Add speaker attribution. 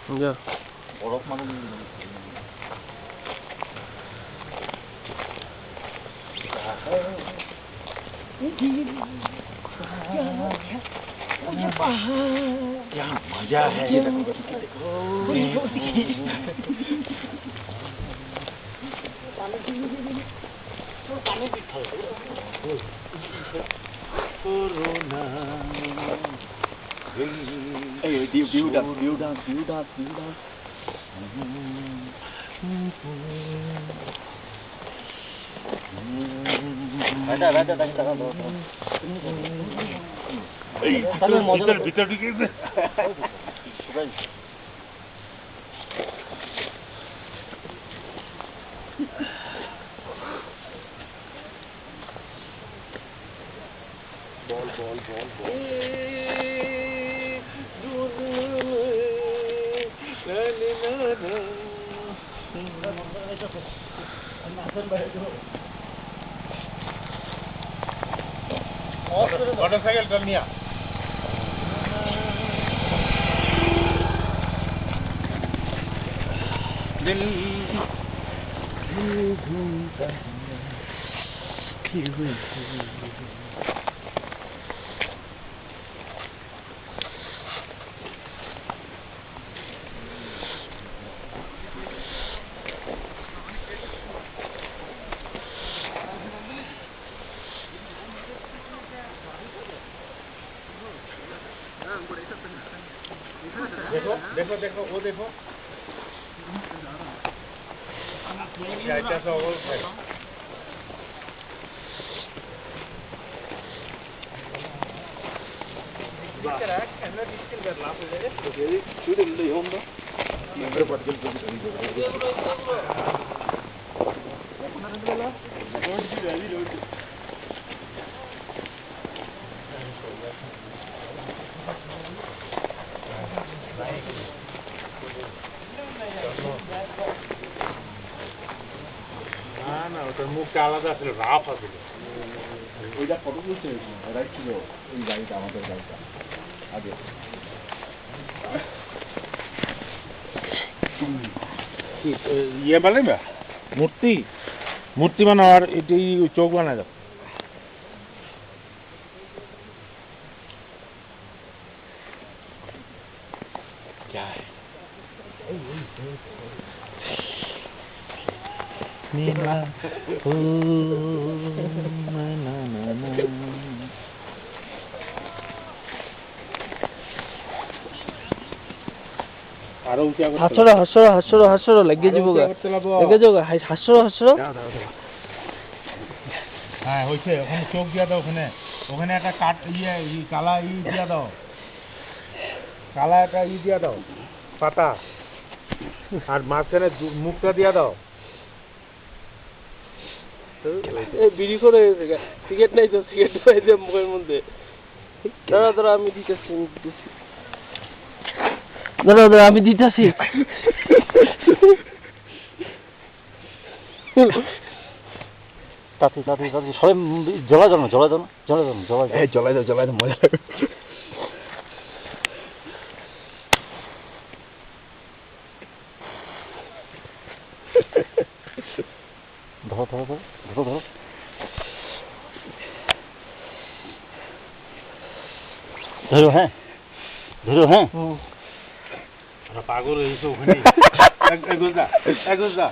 Speaker 1: যা
Speaker 2: বরফ মানুষ क्या मजा है ये देखो कोरोना view dance बैठा ताकि लगा दो भीतर ढुके बॉल मोटरसाइकिल कर लिया दिल घूमता देखो वो देखो क्या सा हो না ওটার মুখটা আলাদা ছিল রাফ আছিল ওইটা ফটো তুলছে রাইট ছিল এই গাড়িটা আমাদের গাড়িটা আগে ইয়ে বানাবে মূর্তি বানাবার এটি চোখ বানায় দাও नीला ओ ना আরো উঁচা করতে হাসড়ো লাগিয়ে দিব লাগিয়ে যাও হাসড়ো হ্যাঁ হইছে ওখানে চোখ দিয়া দাও ওখানে একটা কাট কালা দিয়া দাও কালা একটা দিয়া দাও পাতা আর মাঝখানে মুখটা দিয়া দাও বিড়ি করে সিগারেট নাই তো সিগারেট পাইছে মুখের মধ্যে দাঁড়া আমি দিতেছি আমি দিতেছি তাতে সবাই জ্বলা দাও মজা লাগবে ধরো হ্যাঁ পাগল হয়েছে ওখানে এক গুজা